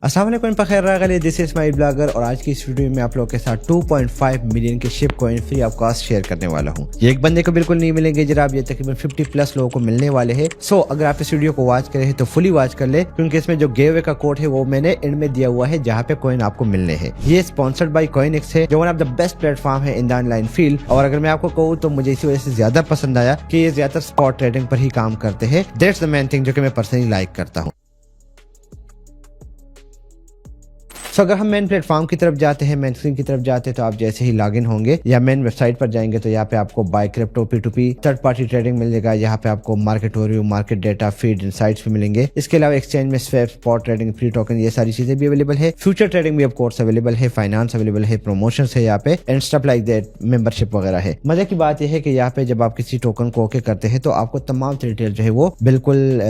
अस्सलाम वालेकुम पखैर this is my blogger और आज की इस वीडियो में आप लोगों के साथ 2.5 मिलियन के ship coin free of cost share करने वाला हूं। ये एक बंदे को बिल्कुल नहीं मिलेंगे जनाब, ये तकरीबन 50 प्लस लोगों को मिलने वाले हैं। सो अगर आप इस वीडियो को वॉच करें तो फुली वॉच कर ले, क्योंकि इसमें जो गिव अवे का कोड है वो मैंने एंड में दिया हुआ है जहाँ पे कॉइन आपको मिलने हैं। ये स्पॉन्सर्ड बाय कॉइनएक्स है जो one of the best platform है इन द ऑनलाइन फील्ड। और अगर मैं आपको कहूँ तो मुझे इसी वजह से ज्यादा पसंद आया कि ये ज्यादातर स्पॉट ट्रेडिंग पर ही काम करते हैं। दैट्स द मेन थिंग जो कि मैं पर्सनली लाइक करता हूँ। तो अगर हम मेन प्लेटफॉर्म की तरफ जाते हैं, मेन स्क्रीन की तरफ जाते हैं, तो आप जैसे ही लॉगिन होंगे या मेन वेबसाइट पर जाएंगे तो यहाँ पे आपको buy crypto P2P third party trading मिल जाएगा। यहाँ पे आपको market overview, market data, feed, insights भी मिलेंगे। इसके अलावा एक्सचेंज में swap, spot trading, free token, ये सारी चीजें भी अवेलेबल है। फ्यूचर ट्रेडिंग भी ऑफ कोर्स अवेलेबल है, फाइनेंस अवेलेबल है, प्रमोशन है यहाँ पे and stuff like that, membership वगैरह है। मजे की बात यह है कि यहाँ पे जब आप किसी टोकन को ओके करते हैं तो आपको तमाम डिटेल जो है वो बिल्कुल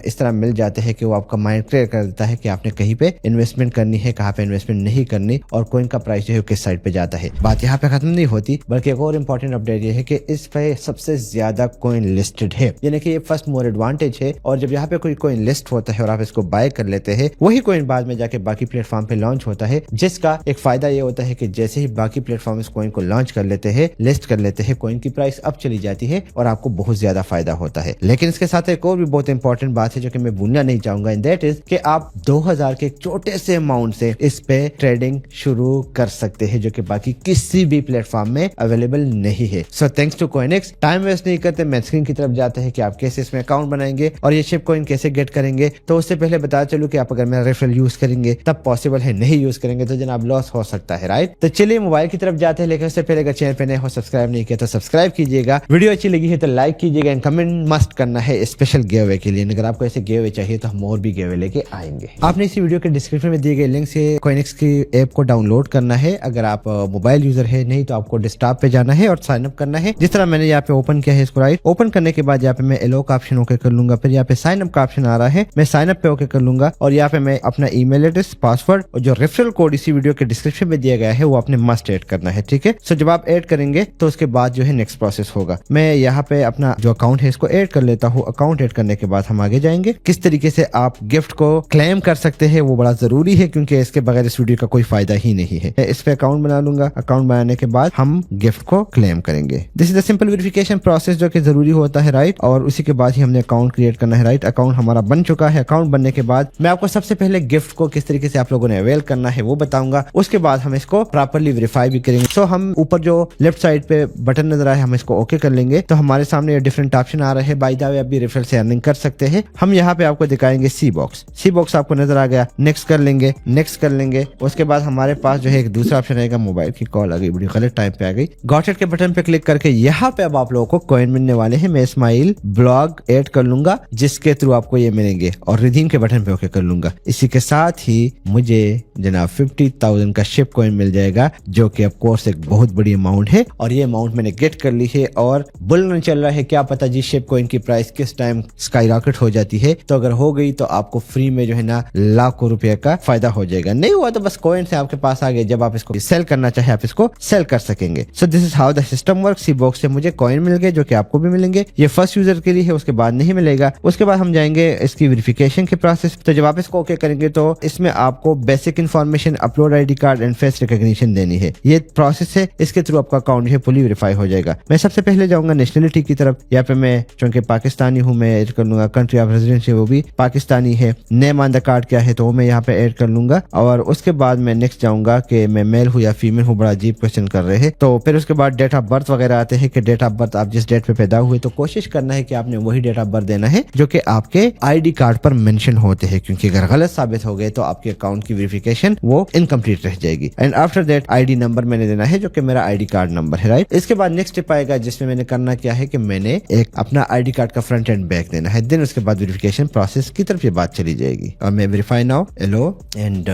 इस तरह मिल जाते हैं कि वो आपका माइंड क्लियर कर देता है कि आपने कहीं पे इन्वेस्टमेंट करनी है, कहाँ पे इन्वेस्टमेंट नहीं करनी और कॉइन का प्राइस जो है किस साइड पे जाता है। बात यहाँ पे खत्म नहीं होती, बल्कि एक और इम्पोर्टेंट अपडेट ये है कि इस पे सबसे ज्यादा कॉइन लिस्टेड है, यानी कि ये फर्स्ट मोर एडवांटेज है। और जब यहाँ पे कोई कॉइन लिस्ट होता है और आप इसको बाय कर लेते हैं, वही कॉइन बाद में जाके बाकी प्लेटफॉर्म पे लॉन्च होता है, जिसका एक फायदा ये होता है कि जैसे ही बाकी प्लेटफॉर्म इस कॉइन को लॉन्च कर लेते हैं, लिस्ट कर लेते हैं, कॉइन की प्राइस अप चली जाती है और आपको बहुत ज्यादा फायदा होता है। लेकिन इसके साथ एक और भी बहुत इंपॉर्टेंट बात है जो कि मैं भूलना नहीं चाहूंगा, एंड दैट इज कि आप 2000 के एक छोटे से अमाउंट से इस पे ट्रेडिंग शुरू कर सकते हैं, जो कि बाकी किसी भी प्लेटफॉर्म में अवेलेबल नहीं है। So thanks to CoinEx. Time waste नहीं करते, मैं स्क्रीन की तरफ जाते हैं कि आप कैसे इसमें अकाउंट बनाएंगे और ये शिप कॉइन कैसे गेट करेंगे। तो उससे पहले बता चलूं कि आप अगर मेरा रेफरल यूज करेंगे तब पॉसिबल है, नहीं यूज करेंगे तो जनाब लॉस हो सकता है, राइट। तो चलिए मोबाइल की तरफ जाते हैं, लेकिन उससे पहले अगर चैनल पे नए हो, सब्सक्राइब नहीं किया तो सब्सक्राइब कीजिएगा। वीडियो अच्छी लगी है तो लाइक कीजिएगा एंड कमेंट मस्ट करना है स्पेशल गिव अवे के लिए। अगर आपको ऐसे गिव अवे चाहिए तो हम और भी गिव अवे लेके आएंगे। आपने इसी वीडियो के डिस्क्रिप्शन में दिए गए लिंक से कॉइनएक्स की ऐप को डाउनलोड करना है। अगर आप मोबाइल यूजर है, नहीं तो आपको डेस्कटॉप पे जाना है और साइन अप करना है। जिस तरह मैंने यहाँ पे ओपन किया है इसको, राइट। ओपन करने के बाद यहाँ पे मैं एलो का ऑप्शन ओके कर लूंगा, फिर यहाँ पे साइन अप का ऑप्शन आ रहा है, मैं साइन अप पे ओके कर लूंगा और यहाँ पे मैं अपना ईमेल एड्रेस, पासवर्ड और जो रेफरल कोड इसी वीडियो के डिस्क्रिप्शन में दिया गया है वो आपने मस्ट ऐड करना है, ठीक है। सो जब आप ऐड करेंगे तो उसके बाद जो है नेक्स्ट प्रोसेस होगा। मैं यहाँ पे अपना जो अकाउंट है इसको ऐड कर लेता हूँ। अकाउंट ऐड करने के बाद हम आगे जाएंगे। किस तरीके से आप गिफ्ट को क्लेम कर सकते हैं वो बड़ा जरूरी है, क्योंकि इसके बगैर इस वीडियो का कोई फायदा ही नहीं है। इस पे अकाउंट बना लूंगा। अकाउंट बनाने के बाद हम गिफ्ट को क्लेम करेंगे। This is the simple verification process जो कि जरूरी होता है, राइट। और उसी के बाद ही हमने अकाउंट क्रिएट करना है, राइट। अकाउंट हमारा बन चुका है। अकाउंट बनने के बाद मैं आपको सबसे पहले गिफ्ट को किस तरीके से आप लोगों ने अवेल करना है वो बताऊंगा। उसके बाद हम इसको प्रॉपर्ली वेरीफाई भी करेंगे। सो हम ऊपर जो लेफ्ट साइड पे बटन नजर आए हम इसको ओके कर लेंगे तो हमारे सामने ये डिफरेंट ऑप्शन आ रहे हैं। बाय द वे आप भी रेफरल से अर्निंग कर सकते हैं। हम यहाँ पे आपको दिखाएंगे सी बॉक्स। सी बॉक्स आपको नजर आ गया, नेक्स्ट कर लेंगे, नेक्स्ट कर लेंगे। उसके बाद हमारे पास जो है एक दूसरा ऑप्शन आएगा, मोबाइल की कॉल आ गई, बड़ी गलत टाइम पे आ गई। गॉट इट के बटन पे क्लिक करके यहाँ पे अब आप लोगों को कॉइन मिलने वाले हैं। मैं स्माइल ब्लॉग ऐड कर लूंगा जिसके थ्रू आपको ये मिलेंगे और रिडीम के बटन पे ओके कर लूंगा। इसी के साथ ही मुझे जनाब 50,000 का शिप कॉइन मिल जाएगा, जो कि ऑफ कोर्स एक बहुत बड़ी अमाउंट है और ये अमाउंट मैंने गेट कर ली है। और बुल चल रहा है, क्या पता जी शिप कॉइन की प्राइस किस टाइम स्काई रॉकेट हो जाती है। तो अगर हो गई तो आपको फ्री में जो है ना लाखों रुपए का फायदा हो जाएगा। नहीं हुआ तो बस कॉइन से आपके पास आ गए, जब आप इसको सेल करना चाहे आप इसको सेल कर सकेंगे। So this is how the system work. C box से मुझे कॉइन मिल गए जो कि आपको भी मिलेंगे। ये फर्स्ट यूजर के लिए है, उसके बाद नहीं मिलेगा। उसके बाद हम जाएंगे इसकी वेरिफिकेशन के प्रोसेस। तो जब आप इसको ओके करेंगे तो इसमें आपको basic information, upload ID card and face recognition देनी है। ये प्रोसेस है, इसके थ्रू आपका अकाउंट जो है फुली वेरीफाई हो जाएगा। मैं सबसे पहले जाऊंगा नेशनलिटी की तरफ। यहाँ पे मैं चूंकि पाकिस्तानी हूँ मैं ऐड कर लूंगा। कंट्री ऑफ रेजिडेंस है वो भी पाकिस्तानी है। नेम ऑन द कार्ड क्या है तो वो मैं यहाँ पे ऐड कर लूंगा। और उसके बाद मैं नेक्स्ट जाऊंगा कि मैं मेल हूँ या फीमेल हूँ। बड़ा अजीब क्वेश्चन कर रहे हैं। तो फिर उसके बाद डेट ऑफ बर्थ वगैरह आते हैं कि डेट ऑफ बर्थ आप जिस डेट पे पैदा हुए तो कोशिश करना है कि आपने वही डेट ऑफ बर्थ देना है जो कि आपके आईडी कार्ड पर मेंशन होते हैं, क्योंकि अगर गलत साबित हो गए तो आपके अकाउंट की वेरिफिकेशन वो इनकम्प्लीट रह जाएगी। And after that ID number मैंने देना है जो कि मेरा आईडी कार्ड नंबर है, राइट। इसके बाद नेक्स्ट स्टेप आएगा जिसमें मैंने करना क्या है कि मैंने एक अपना आईडी कार्ड का फ्रंट एंड बैक देना है। देन उसके बाद वेरिफिकेशन प्रोसेस की तरफ ये बात चली जाएगी। और मैं वेरीफाई नाउ एलो एंड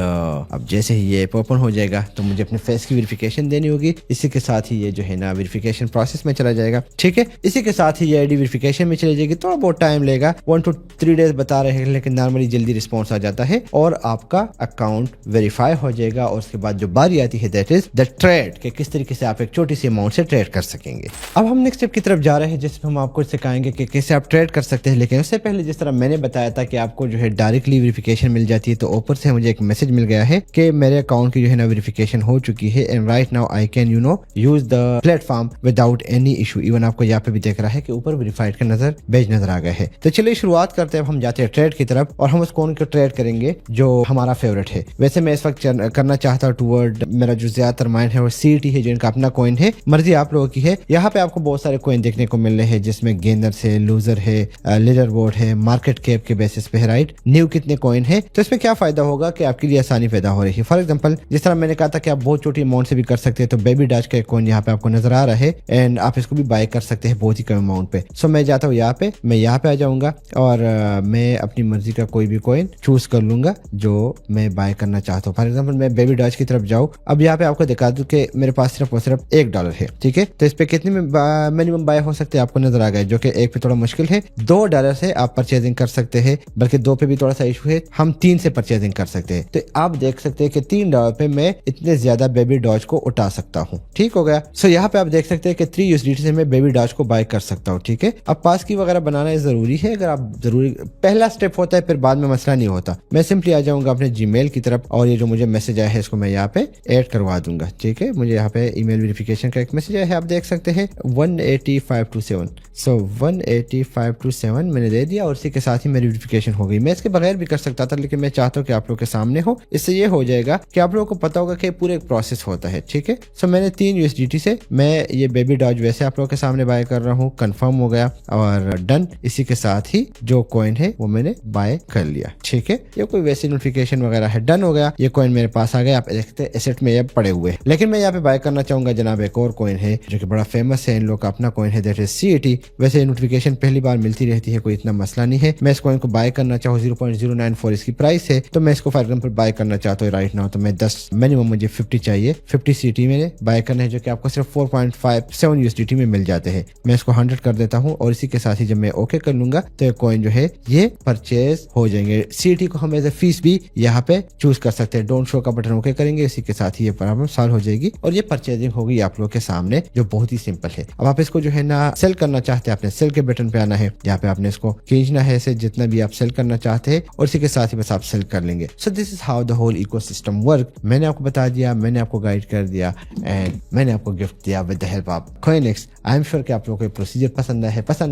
अब जैसे ही ये ऐप ओपन हो जाएगा तो मुझे अपने फेस की वेरिफिकेशन देनी होगी। इसी के साथ ही ये जो है ना वेरिफिकेशन प्रोसेस में चला जाएगा। ठीक है, इसी के साथ ही ये आईडी वेरिफिकेशन में चली जाएगी। थोड़ा बहुत टाइम लेगा, 1 to 3 डेज बता रहे हैं, लेकिन नॉर्मली जल्दी रिस्पॉन्स आ जाता है और आपका अकाउंट वेरीफाई हो जाएगा। और उसके बाद जो बारी आती है दैट इज द ट्रेड, कि किस तरीके से आप एक छोटी सी अमाउंट से ट्रेड कर सकेंगे। अब हम नेक्स्ट स्टेप की तरफ जा रहे हैं जिसमें हम आपको सिखाएंगे कि कैसे आप ट्रेड कर सकते हैं। लेकिन उससे पहले जिस तरह मैंने बताया था कि आपको जो है डायरेक्टली वेरिफिकेशन मिल जाती है, तो ऊपर से मुझे एक मैसेज मिल गया है कि मेरे अकाउंट की जो है ना वेरिफिकेशन हो चुकी है and right now I can use the platform without any issue. Even आपको यहाँ पे भी देख रहा है कि ऊपर वेरीफाइड का पेज नजर आ गया है। तो चलिए शुरुआत करते हैं। हम जाते हैं ट्रेड की तरफ और हम उस कॉइन को ट्रेड करेंगे जो हमारा फेवरेट है। वैसे मैं इस वक्त करना चाहता हूँ टूवर्ड मेरा जो ज्यादातर माइंड है वो CET है, जो इनका अपना कॉइन है। मर्जी आप लोगों की है। यहाँ पे आपको बहुत सारे कॉइन देखने को मिल रहे हैं जिसमें गेंदर है, लूजर है, लीडर बोर्ड है, मार्केट कैप के बेसिस पे है, राइट। न्यू कितने कॉइन है, तो इसमें क्या फायदा होगा कि आपके लिए आसानी पैदा हो रही है। फॉर एग्जाम्पल जिस तरह मैंने कहा था कि आप बहुत छोटी अमाउंट से भी कर सकते हैं, तो बेबी डॉज का एक कॉइन यहाँ पे आपको नजर आ रहा है एंड आप इसको भी बाय कर सकते हैं बहुत ही कम अमाउंट पे। सो मैं जाता हूँ यहाँ पे, मैं यहाँ पे आ जाऊंगा और मैं अपनी मर्जी का कोई भी कॉइन चूज कर लूंगा जो मैं बाय करना चाहता हूँ। फॉर एग्जाम्पल मैं बेबी डॉज की तरफ जाऊँ। अब यहाँ पे आपको दिखा दूं कि मेरे पास सिर्फ और सिर्फ $1 है। ठीक है, तो इस पे कितने मिनिमम बाय हो सकते हैं आपको नजर आ गए, जो कि 1 पे थोड़ा मुश्किल है। $2 से आप परचेजिंग कर सकते हैं, बल्कि 2 पे भी थोड़ा सा इशू है, हम 3 से परचेजिंग कर सकते हैं। तो आप देख सकते हैं कि $3 पे मैं इतने ज्यादा बेबी डॉज को उठा सकता हूँ। ठीक हो गया। सो यहाँ पे आप देख सकते हैं कि 3 USDT से मैं बेबी डॉज को बाय कर सकता हूँ। ठीक है, अब पास की वगैरह बनाना जरूरी है। अगर आप जरूरी पहला स्टेप होता है, फिर बाद में मसला नहीं होता। मैं सिंपली आ जाऊंगा अपने जीमेल की तरफ और ये जो मुझे मैसेज आया है इसको मैं यहाँ पे ऐड करवा दूंगा। ठीक है, मुझे यहाँ पे ईमेल वेरिफिकेशन का एक मैसेज आया है, आप देख सकते हैं 18527। सो 18527 मैंने दे दिया और इसी के साथ ही मेरी वेरिफिकेशन हो गई। मैं इसके बगैर भी कर सकता था, लेकिन मैं चाहता हूँ कि आप लोग के सामने हो। इससे ये हो जाएगा कि आप लोगों को पता होगा कि पूरे एक प्रोसेस होता है। ठीक है, सो मैंने 3 USDT से मैं ये बेबी डॉज वैसे आप लोगों के सामने बाय कर रहा हूँ, कंफर्म हो गया और डन। इसी के साथ ही जो कॉइन है वो मैंने बाय कर लिया। ठीक है, ये कोई वैसी नोटिफिकेशन वगैरह है, डन हो गया। ये कॉइन मेरे पास आ गया, आप देखते हैं एसेट में ये पड़े हुए। लेकिन मैं यहाँ पे बाय करना चाहूंगा जनाब एक और कॉइन है जो कि बड़ा फेमस है, इन लोग का अपना कॉइन है, दैट इज CET। वैसे नोटिफिकेशन पहली बार मिलती रहती है, कोई इतना मसला नहीं है। मैं इस कॉइन को बाय करना चाहूँ, 0.094 इसकी प्राइस है, तो मैं इसको फॉर एग्जाम्पल बाय करना चाहता हूँ राइट नाउ। तो मैं 10 मिनिमम मुझे 50 चाहिए, 50 CET मैंने बाय करना है, जो कि आपको सिर्फ 4.57 USDT में मिल जाते हैं। मैं इसको 100 कर देता हूँ और इसी के साथ ही जब मैं ओके कर लूंगा तो कॉइन जो है ये परचेज हो जाएंगे। CET को हम एज ए फीस भी यहाँ पे चूज कर सकते हैं। डोंट शो का बटन ओके करेंगे, इसी के साथ ही ये प्रॉब्लम सॉल्व हो जाएगी और ये परचेजिंग होगी आप लोग के सामने, जो बहुत ही सिंपल है। अब आप इसको जो है ना सेल करना चाहते हैं, आपने सेल के बटन पे आना है, यहाँ पे आपने इसको खींचना है ऐसे जितना भी आप सेल करना चाहते हैं और इसी के साथ ही बस आप सेल कर लेंगे। So this is how the whole ecosystem work. मैंने आपको बता दिया, मैंने आपको गाइड कर दिया एंड मैंने आपको गिफ्ट दिया with the help of CoinEx। I am sure कि आप लोगों को प्रोसीजर पसंद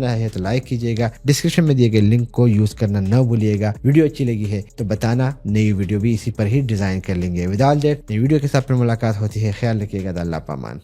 आया है तो लाइक कीजिएगा, डिस्क्रिप्शन में दिए गए लिंक को यूज करना न भूलिएगा। वीडियो अच्छी लगी है तो बताना, नई वीडियो भी इसी पर ही डिजाइन कर लेंगे। विद ऑल दैट नई वीडियो के साथ फिर मुलाकात होती है। ख्याल रखिएगा। अल्लाह पामान।